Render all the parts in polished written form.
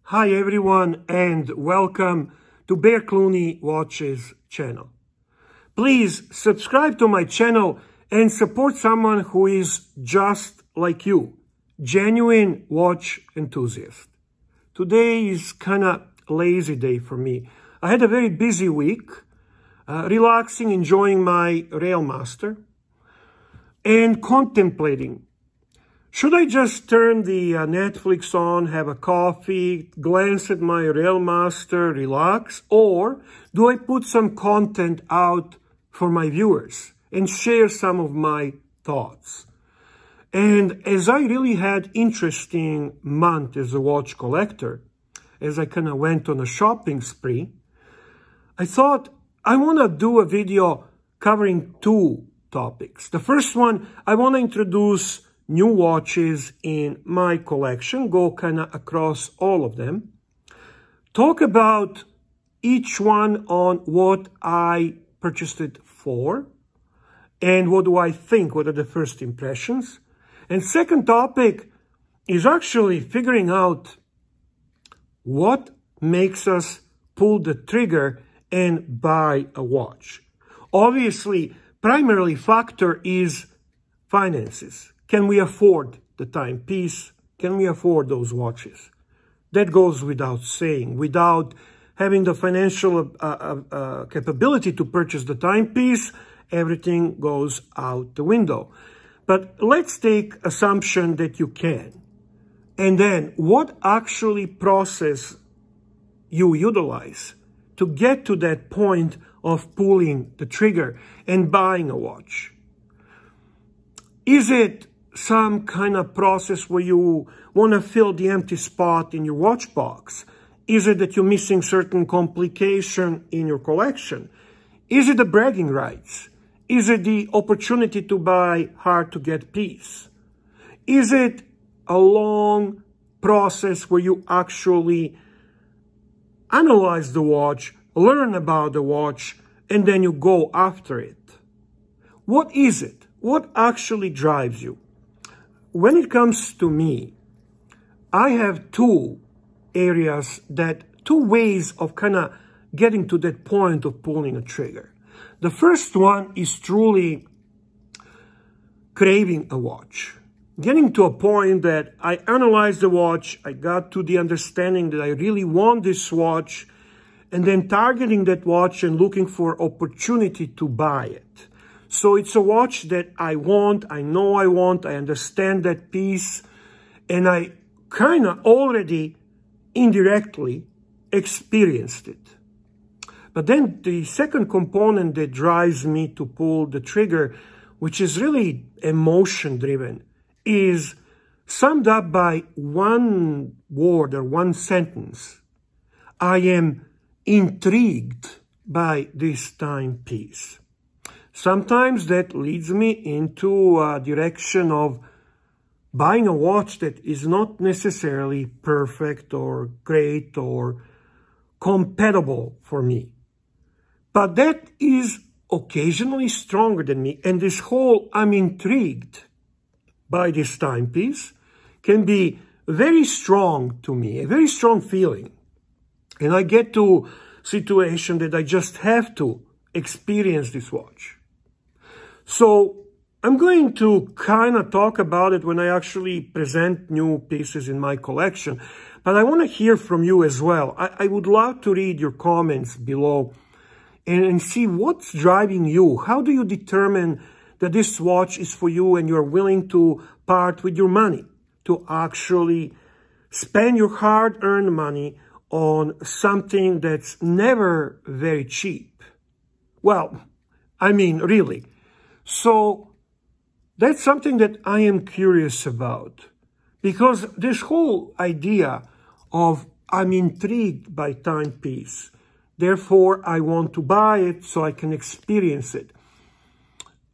Hi everyone and welcome to Clooney Watches channel. Please subscribe to my channel and support someone who is just like you, genuine watch enthusiast. Today is kind of lazy day for me. I had a very busy week, relaxing, enjoying my Railmaster and contemplating. Should I just turn the Netflix on, have a coffee, glance at my Railmaster, relax? Or do I put some content out for my viewers and share some of my thoughts? And as I really had interesting month as a watch collector, as I kind of went on a shopping spree, I thought I want to do a video covering two topics. The first one, I want to introduce new watches in my collection, go kind of across all of them, talk about each one on what I purchased it for, and what do I think, what are the first impressions. And second topic is actually figuring out what makes us pull the trigger and buy a watch. Obviously, primarily factor is finances. Can we afford the timepiece? Can we afford those watches? That goes without saying. Without having the financial capability to purchase the timepiece, everything goes out the window. But let's take assumption that you can. And then what actually process you utilize to get to that point of pulling the trigger and buying a watch? Is it some kind of process where you want to fill the empty spot in your watch box? Is it that you're missing certain complication in your collection? Is it the bragging rights? Is it the opportunity to buy hard-to-get piece? Is it a long process where you actually analyze the watch, learn about the watch, and then you go after it? What is it? What actually drives you? When it comes to me, I have two ways of kind of getting to that point of pulling a trigger. The first one is truly craving a watch. Getting to a point that I analyzed the watch, I got to the understanding that I really want this watch, and then targeting that watch and looking for opportunity to buy it. So it's a watch that I want, I know I want, I understand that piece, and I kind of already indirectly experienced it. But then the second component that drives me to pull the trigger, which is really emotion-driven, is summed up by one word or one sentence. I am intrigued by this timepiece. Sometimes that leads me into a direction of buying a watch that is not necessarily perfect or great or compatible for me. But that is occasionally stronger than me. And this whole I'm intrigued by this timepiece can be very strong to me, a very strong feeling. And I get to a situation that I just have to experience this watch. So I'm going to kind of talk about it when I actually present new pieces in my collection, but I want to hear from you as well. I would love to read your comments below and see what's driving you. How do you determine that this watch is for you and you're willing to part with your money to actually spend your hard-earned money on something that's never very cheap? Well, I mean, really. So that's something that I am curious about, because this whole idea of I'm intrigued by timepiece. Therefore, I want to buy it so I can experience it.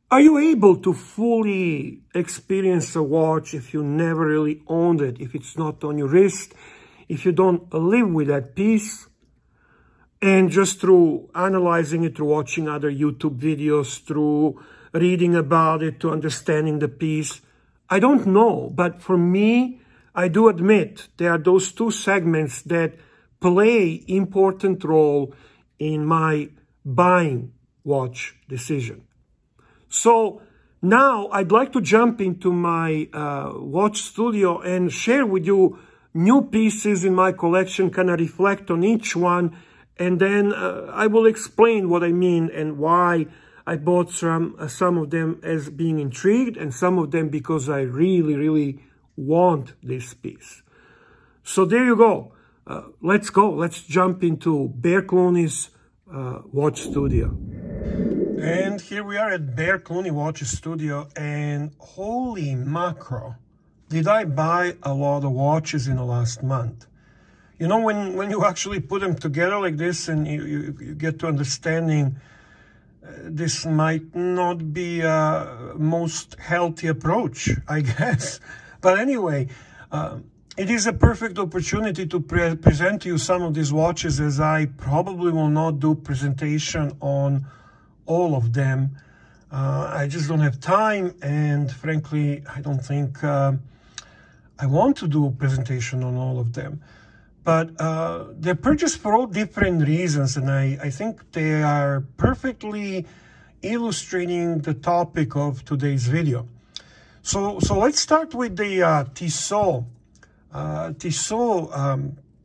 Are you able to fully experience a watch if you never really owned it, if it's not on your wrist, if you don't live with that piece? And just through analyzing it, through watching other YouTube videos, through reading about it, to understanding the piece, I don't know. But for me, I do admit there are those two segments that play important role in my buying watch decision. So now I'd like to jump into my watch studio and share with you new pieces in my collection, kind of reflect on each one, and then I will explain what I mean and why I bought some of them as being intrigued, and some of them because I really, really want this piece. So there you go. Let's go. Let's jump into Bear Clooney's watch studio. And here we are at Bear Clooney Watch Studio, and holy macro, did I buy a lot of watches in the last month. You know, when you actually put them together like this and you get to understanding this might not be a most healthy approach, I guess. But anyway, it is a perfect opportunity to present to you some of these watches, as I probably will not do presentation on all of them. I just don't have time, and frankly, I don't think I want to do a presentation on all of them. But they're purchased for all different reasons, and I think they are perfectly illustrating the topic of today's video. So let's start with the Tissot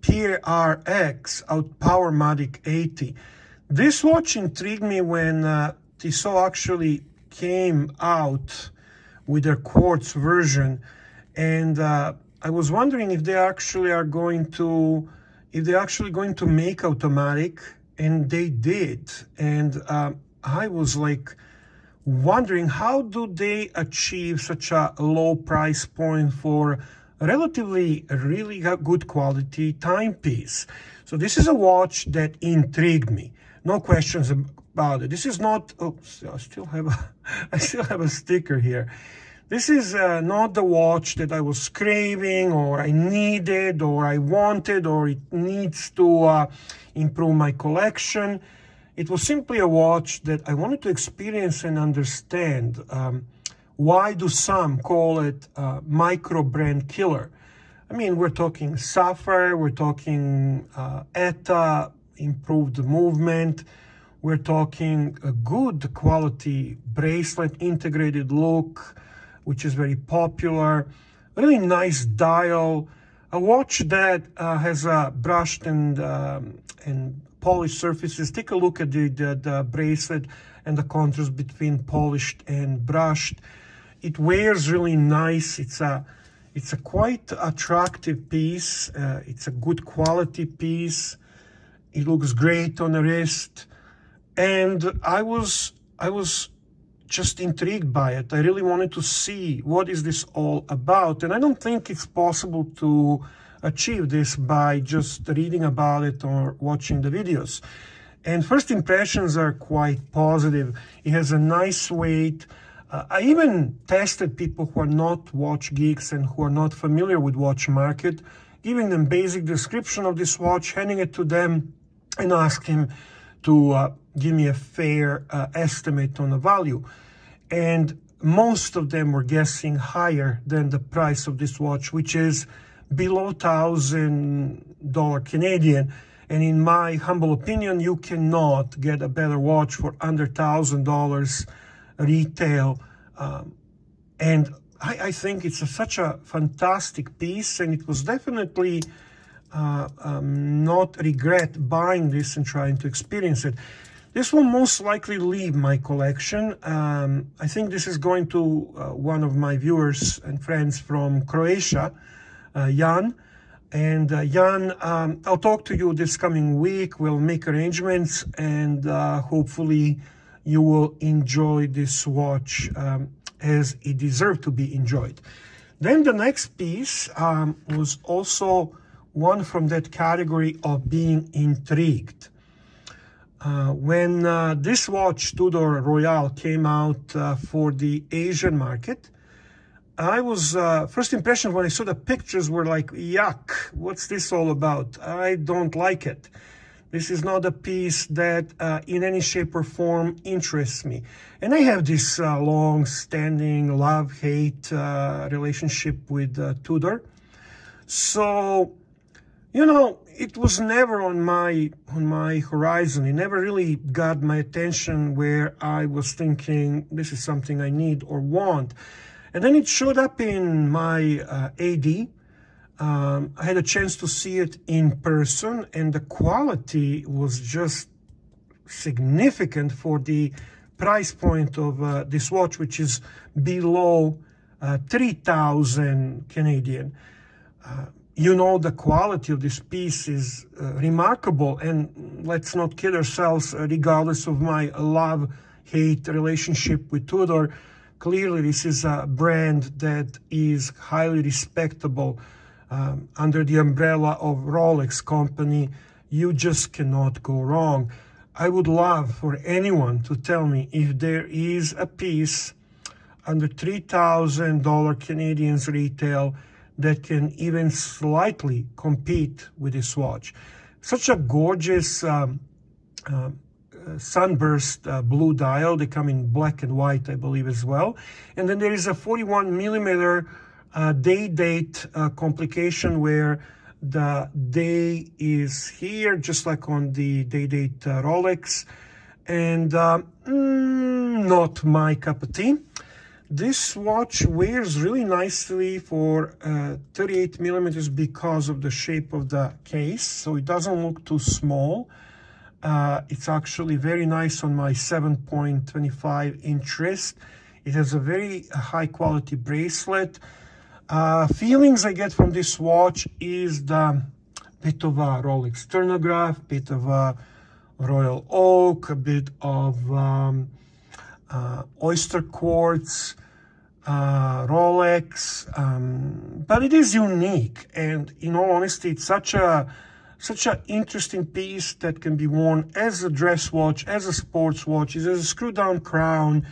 PRX Powermatic 80. This watch intrigued me when Tissot actually came out with their quartz version, and I was wondering if they actually are going to, make automatic, and they did. And I was like wondering, how do they achieve such a low price point for relatively really good quality timepiece? So this is a watch that intrigued me, no questions about it. This is not, oops, I still have a sticker here. This is not the watch that I was craving, or I needed, or I wanted, or it needs to improve my collection. It was simply a watch that I wanted to experience and understand. Why do some call it micro brand killer? I mean, we're talking sapphire, we're talking ETA, improved movement, we're talking a good quality bracelet, integrated look, which is very popular, a really nice dial, a watch that has brushed and polished surfaces. Take a look at the bracelet and the contrast between polished and brushed. It wears really nice. It's a quite attractive piece. It's a good quality piece. It looks great on the wrist, and I was just intrigued by it. I really wanted to see what is this all about, and I don't think it's possible to achieve this by just reading about it or watching the videos. And first impressions are quite positive. It has a nice weight. I even tested people who are not watch geeks and who are not familiar with watch market, giving them basic description of this watch, handing it to them, and asking to give me a fair estimate on the value. And most of them were guessing higher than the price of this watch, which is below $1,000 Canadian. And in my humble opinion, you cannot get a better watch for under $1,000 retail. And I think it's such a fantastic piece, and it was definitely not regret buying this and trying to experience it. This will most likely leave my collection. I think this is going to one of my viewers and friends from Croatia, Jan. And Jan, I'll talk to you this coming week. We'll make arrangements, and hopefully you will enjoy this watch as it deserved to be enjoyed. Then the next piece was also one from that category of being intrigued. When this watch, Tudor Royale, came out for the Asian market, I was, first impression when I saw the pictures were like, yuck, what's this all about? I don't like it. This is not a piece that in any shape or form interests me. And I have this long-standing love-hate relationship with Tudor. So, you know, it was never on my horizon. It never really got my attention where I was thinking, this is something I need or want. And then it showed up in my AD. I had a chance to see it in person, and the quality was just significant for the price point of this watch, which is below 3,000 Canadian. You know, the quality of this piece is remarkable, and let's not kid ourselves, regardless of my love-hate relationship with Tudor, clearly this is a brand that is highly respectable. Under the umbrella of Rolex company, you just cannot go wrong. I would love for anyone to tell me if there is a piece under $3,000 Canadians retail that can even slightly compete with this watch. Such a gorgeous sunburst blue dial. They come in black and white, I believe, as well. And then there is a 41 millimeter day-date complication where the day is here, just like on the day-date Rolex, and not my cup of tea. This watch wears really nicely for 38 millimeters because of the shape of the case, so it doesn't look too small. It's actually very nice on my 7.25 inch wrist. It has a very high quality bracelet. Feelings I get from this watch is the bit of a Rolex sternograph, bit of a Royal Oak, a bit of oyster quartz, Rolex, but it is unique, and in all honesty, it's such an interesting piece that can be worn as a dress watch, as a sports watch, as a screw-down crown.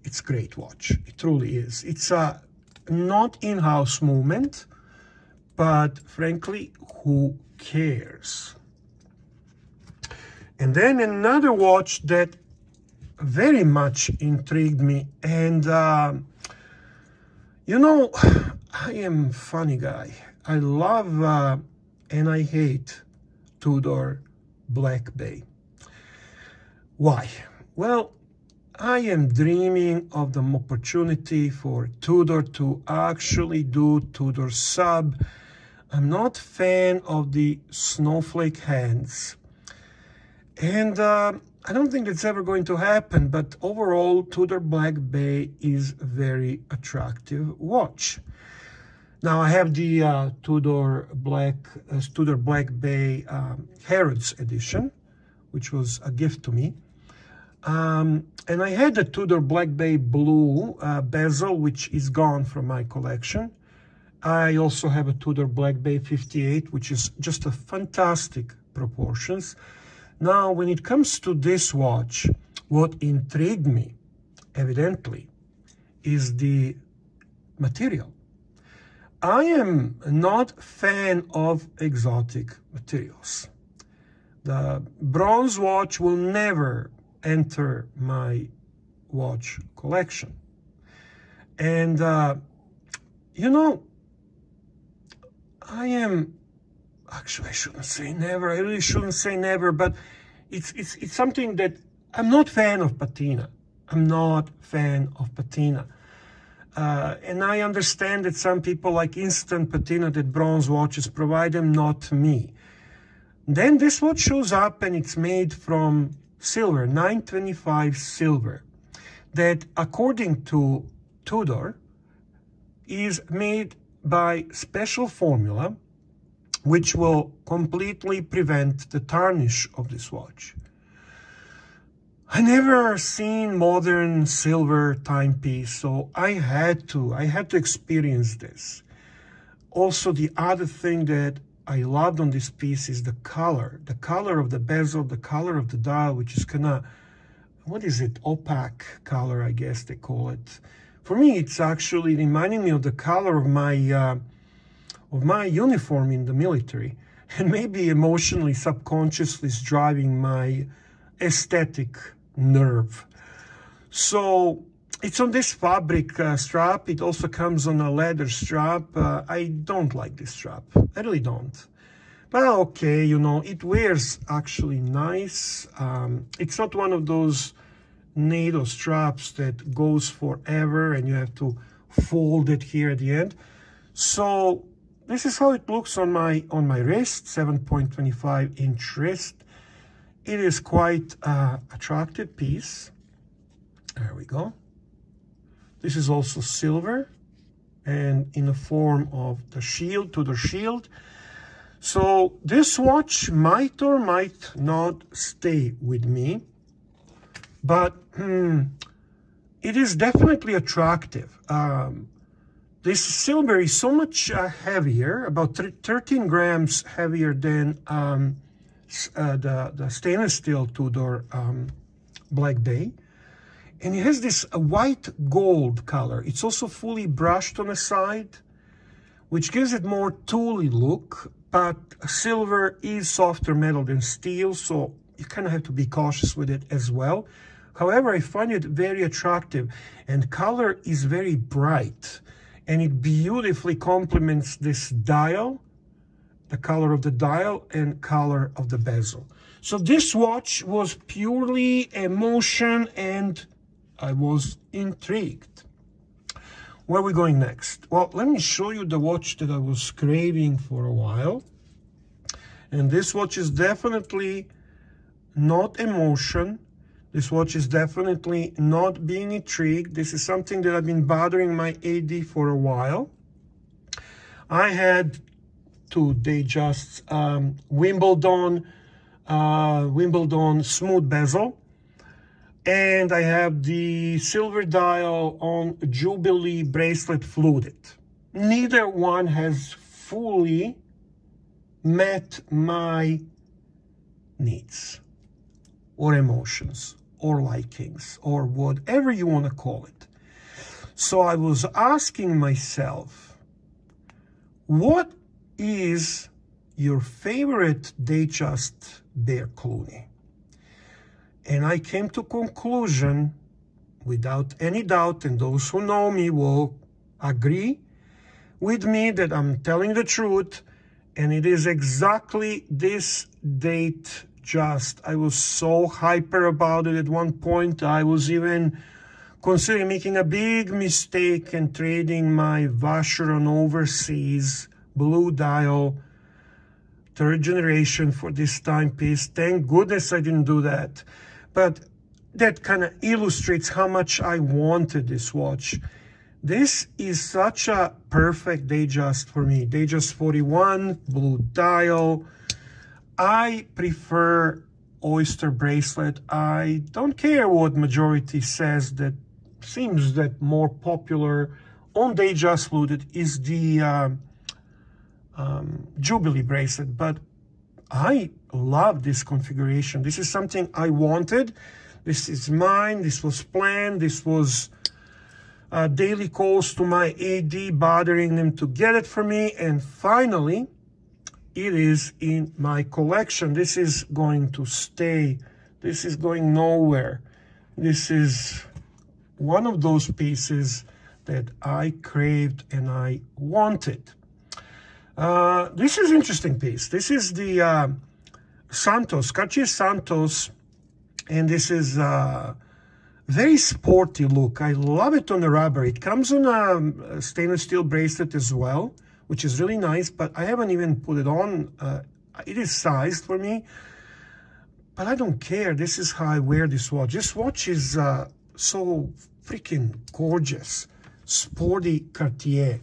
It's a great watch. It truly is. It's a not in-house movement, but frankly, who cares? And then another watch that very much intrigued me, and you know, I am a funny guy. I love and I hate Tudor Black Bay. Why? Well, I am dreaming of the opportunity for Tudor to actually do Tudor sub. I'm not a fan of the snowflake hands, and I don't think it's ever going to happen, but overall, Tudor Black Bay is a very attractive watch. Now, I have the Tudor Black Bay Harrods edition, which was a gift to me. And I had the Tudor Black Bay Blue bezel, which is gone from my collection. I also have a Tudor Black Bay 58, which is just a fantastic proportions. Now, when it comes to this watch, what intrigued me, evidently, is the material. I am not a fan of exotic materials. The bronze watch will never enter my watch collection. And, you know, actually, I shouldn't say never. I really shouldn't say never, but it's something that I'm not a fan of patina. I'm not a fan of patina. And I understand that some people like instant patina that bronze watches provide them, not me. Then this watch shows up and it's made from silver, 925 silver, that according to Tudor is made by special formula which will completely prevent the tarnish of this watch. I never seen modern silver timepiece, so I had to experience this. Also, the other thing that I loved on this piece is the color of the bezel, the color of the dial, which is kind of, what is it, opaque color, I guess they call it. For me, it's actually reminding me of the color of my uniform in the military, and maybe emotionally, subconsciously is driving my aesthetic nerve. So it's on this fabric strap. It also comes on a leather strap. I don't like this strap. I really don't. But okay, you know, it wears actually nice. It's not one of those NATO straps that goes forever and you have to fold it here at the end. So this is how it looks on my wrist, 7.25-inch wrist. It is quite attractive piece. There we go. This is also silver and in the form of the shield, Tudor shield. So this watch might or might not stay with me, but it is definitely attractive. This silver is so much heavier, about 13 grams heavier than the stainless steel Tudor Black Bay. And it has this white gold color. It's also fully brushed on the side, which gives it more tooly look, but silver is softer metal than steel, so you kind of have to be cautious with it as well. However, I find it very attractive, and color is very bright, and it beautifully complements this dial, the color of the dial and color of the bezel. So this watch was purely emotion, and I was intrigued. Where are we going next? Well, let me show you the watch that I was craving for a while. And this watch is definitely not emotion. This watch is definitely not being intrigued. This is something that I've been bothering my AD for a while. I had two Datejust Wimbledon smooth bezel. And I have the silver dial on Jubilee bracelet fluted. Neither one has fully met my needs or emotions or likings or whatever you want to call it. So I was asking myself, what is your favorite Datejust Bear Clooney? And I came to conclusion, without any doubt, and those who know me will agree with me that I'm telling the truth, and it is exactly this Datejust. I was so hyper about it at one point. I was even considering making a big mistake and trading my Vacheron Overseas blue dial 3rd generation for this timepiece. Thank goodness I didn't do that. But that kind of illustrates how much I wanted this watch. This is such a perfect Datejust for me. Datejust 41, blue dial. I prefer oyster bracelet. I don't care what majority says. That seems that more popular on Datejust fluted is the Jubilee bracelet, but I love this configuration. This is something I wanted. This is mine. This was planned. This was daily calls to my AD, bothering them to get it for me. And finally, it is in my collection. This is going to stay. This is going nowhere. This is one of those pieces that I craved and I wanted. This is an interesting piece. This is the Santos, Cartier Santos, and this is a very sporty look. I love it on the rubber. It comes on a stainless steel bracelet as well, which is really nice, but I haven't even put it on. It is sized for me, but I don't care. This is how I wear this watch. This watch is so freaking gorgeous. Sporty Cartier.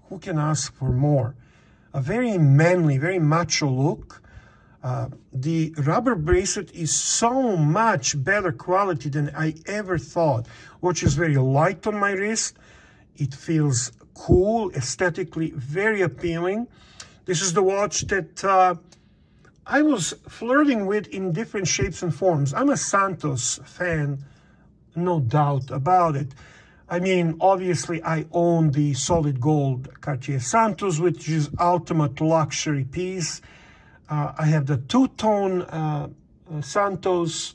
Who can ask for more? A very manly, very macho look. The rubber bracelet is so much better quality than I ever thought. Watch is very light on my wrist. It feels cool, aesthetically very appealing. This is the watch that I was flirting with in different shapes and forms. I'm a Santos fan, no doubt about it. I mean, obviously, I own the solid gold Cartier Santos, which is ultimate luxury piece. I have the two-tone Santos,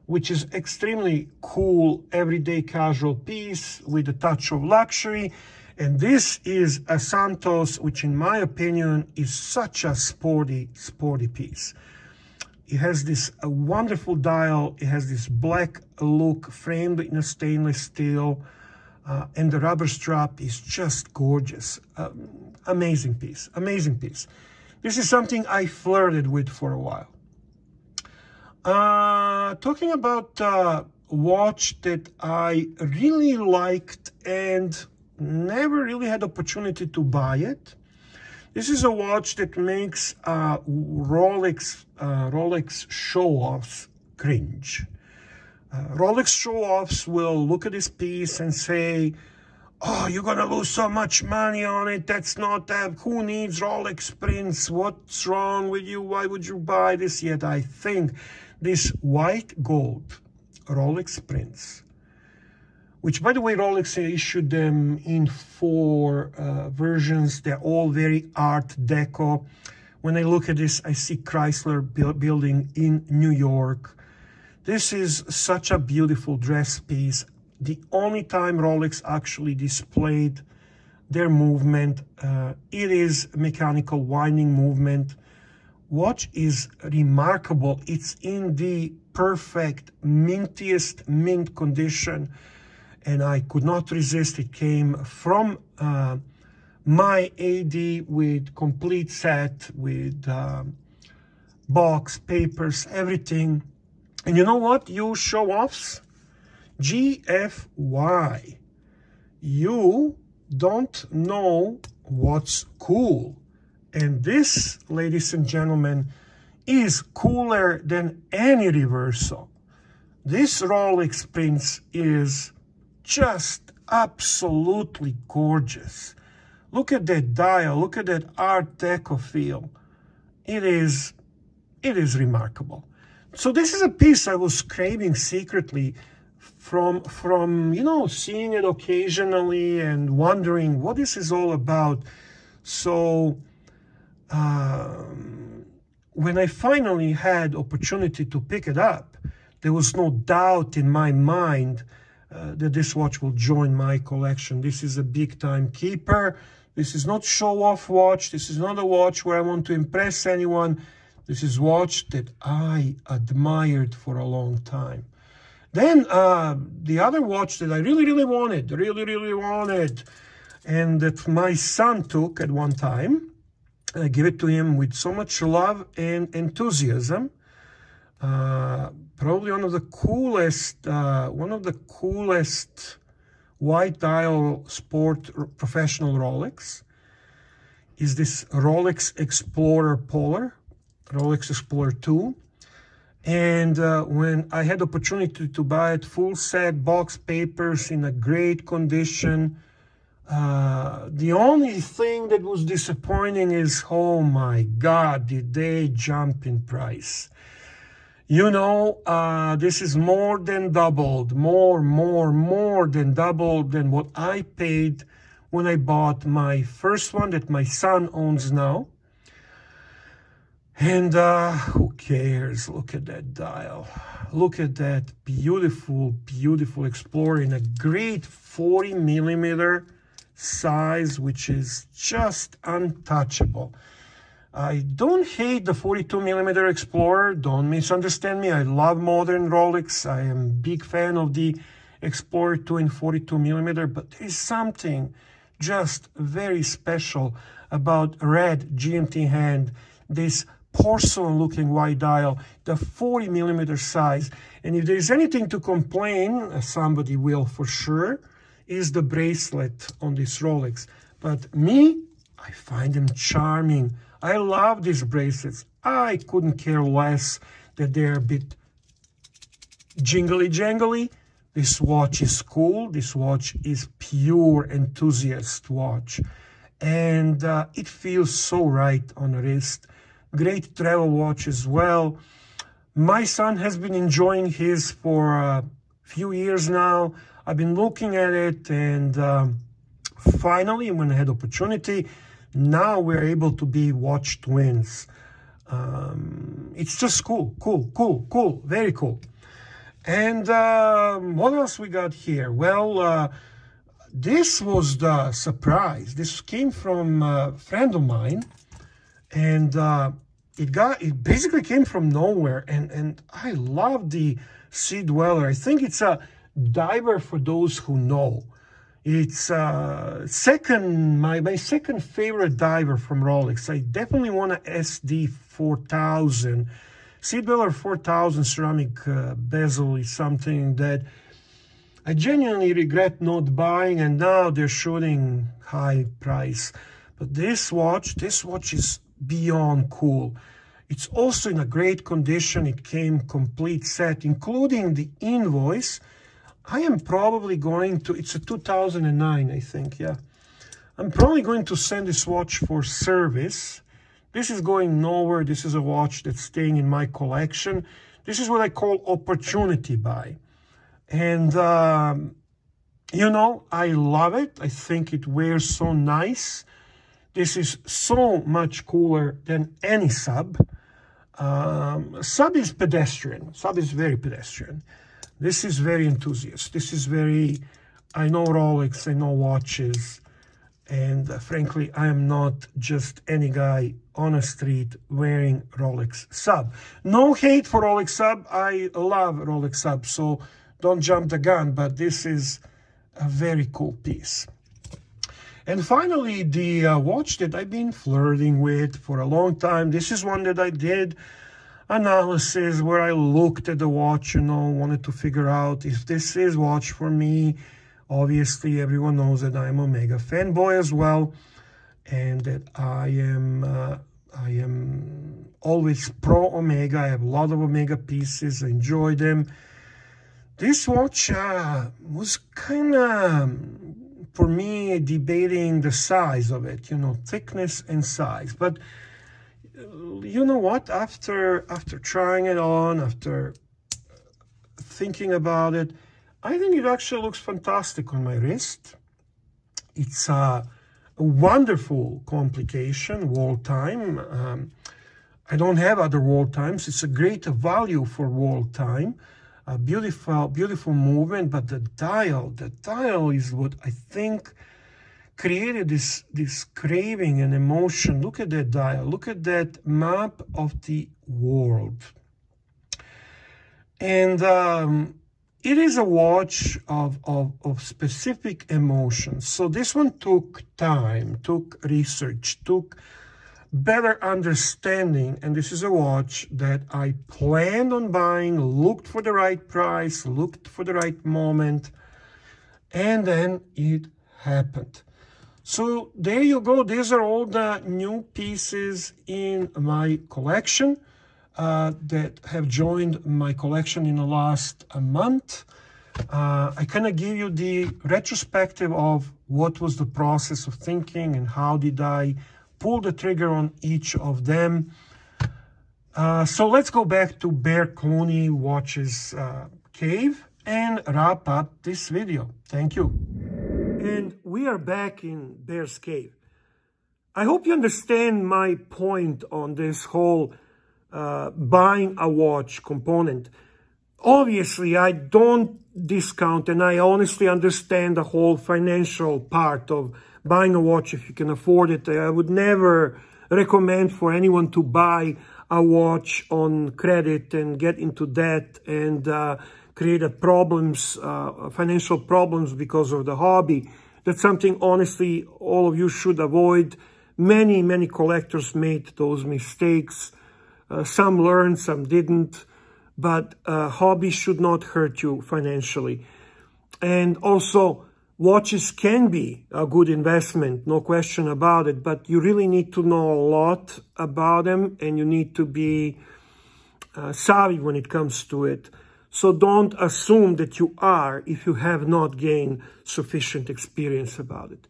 which is extremely cool, everyday casual piece with a touch of luxury. And this is a Santos, which in my opinion is such a sporty piece. It has this wonderful dial. It has this black look framed in a stainless steel. And the rubber strap is just gorgeous. Amazing piece, amazing piece. This is something I flirted with for a while. Talking about a watch that I really liked and never really had opportunity to buy it. This is a watch that makes Rolex show-offs cringe. Rolex show-offs will look at this piece and say, oh, you're gonna lose so much money on it. That's not that. Who needs Rolex prints? What's wrong with you? Why would you buy this? Yet I think this white gold Rolex prints, which by the way, Rolex issued them in 4 versions. They're all very Art Deco. When I look at this, I see Chrysler building in New York. This is such a beautiful dress piece. The only time Rolex actually displayed their movement, it is mechanical winding movement. Watch is remarkable. It's in the perfect, mintiest mint condition, and I could not resist. It came from my AD with complete set, with box, papers, everything. And you know what, you show-offs? GFY. You don't know what's cool. And this, ladies and gentlemen, is cooler than any reversal. This Rolex Prince is just absolutely gorgeous. Look at that dial, look at that Art Deco feel. It is remarkable. So this is a piece I was craving secretly from you know, seeing it occasionally and wondering what this is all about. So when I finally had opportunity to pick it up, there was no doubt in my mind that this watch will join my collection. This is a big-time keeper. This is not show-off watch. This is not a watch where I want to impress anyone. This is a watch that I admired for a long time. Then the other watch that I really wanted, and that my son took at one time, I gave it to him with so much love and enthusiasm. Probably one of the coolest white dial sport professional Rolex is this Rolex Explorer Polar, Rolex Explorer 2. And when I had the opportunity to buy it, full set, box, papers, in a great condition, the only thing that was disappointing is, oh my God, did they jump in price? You know, this is more than doubled, more than doubled than what I paid when I bought my first one that my son owns now. And who cares? Look at that dial. Look at that beautiful Explorer in a great 40mm size, which is just untouchable. I don't hate the 42mm Explorer. Don't misunderstand me. I love modern Rolex. I am a big fan of the Explorer 2 in 42mm, but there is something just very special about red GMT hand, this porcelain-looking white dial, the 40mm size. And if there's anything to complain, somebody will for sure, is the bracelet on this Rolex. But me, I find them charming. I love these bracelets. I couldn't care less that they're a bit jingly-jangly. This watch is cool. This watch is pure enthusiast watch. and it feels so right on the wrist. Great travel watch as well. My son has been enjoying his for a few years now. I've been looking at it, and finally, when I had opportunity, now we're able to be watch twins. It's just cool, very cool. And what else we got here? Well, this was the surprise. This came from a friend of mine, and it basically came from nowhere. And I love the Sea Dweller. I think it's a diver for those who know. It's my second favorite diver from Rolex. I definitely want a SD 4000. Sea Dweller 4000 ceramic bezel is something that I genuinely regret not buying, and now they're shooting high price. But this watch is beyond cool. It's also in a great condition. It came complete set, including the invoice. I am probably going to, it's a 2009, I think, yeah. I'm probably going to send this watch for service. This is going nowhere. This is a watch that's staying in my collection. This is what I call opportunity buy. And, you know, I love it. I think it wears so nice. This is so much cooler than any sub. Sub is pedestrian. Sub is very pedestrian. This is very enthusiast. This is very, I know Rolex, I know watches. And frankly, I am not just any guy on a street wearing Rolex sub. No hate for Rolex sub. I love Rolex sub, so don't jump the gun, but this is a very cool piece. And finally, the watch that I've been flirting with for a long time. This is one that I did analysis where I looked at the watch, you know, wanted to figure out if this is watch for me. Obviously, everyone knows that I'm Omega fanboy as well, and that I am always pro Omega. I have a lot of Omega pieces. I enjoy them. This watch was kind of, for me, debating the size of it, you know, thickness and size. But you know what? After trying it on, after thinking about it, I think it actually looks fantastic on my wrist. It's a wonderful complication, wall time. I don't have other wall times. It's a great value for wall time. A beautiful movement, but the dial is what I think created this craving and emotion. Look at that dial. Look at that map of the world. And it is a watch of specific emotions. So this one took time, took research, took better understanding. And this is a watch that I planned on buying, looked for the right price, looked for the right moment, and then it happened. So there you go. These are all the new pieces in my collection that have joined my collection in the last month. I kind of give you the retrospective of what was the process of thinking and how did I pull the trigger on each of them. So let's go back to Bear Clooney Watches Cave and wrap up this video. Thank you. And we are back in Bear's Cave. I hope you understand my point on this whole buying a watch component. Obviously, I don't discount, and I honestly understand the whole financial part of buying a watch if you can afford it. I would never recommend for anyone to buy a watch on credit and get into debt and create financial problems because of the hobby. That's something, honestly, all of you should avoid. Many collectors made those mistakes. Some learned, some didn't. But hobbies should not hurt you financially. And also, watches can be a good investment, no question about it, but you really need to know a lot about them, and you need to be savvy when it comes to it. So don't assume that you are if you have not gained sufficient experience about it.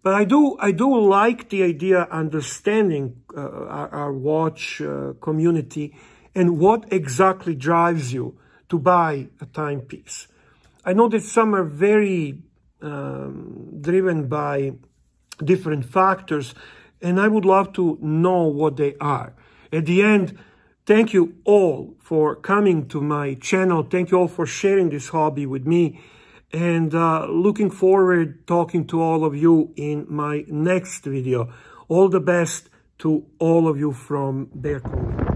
But I do like the idea, understanding our watch community and what exactly drives you to buy a timepiece. I know that some are very driven by different factors, and I would love to know what they are. At the end, thank you all for coming to my channel. Thank you all for sharing this hobby with me. And looking forward talking to all of you in my next video. All the best to all of you from Bear Clooney.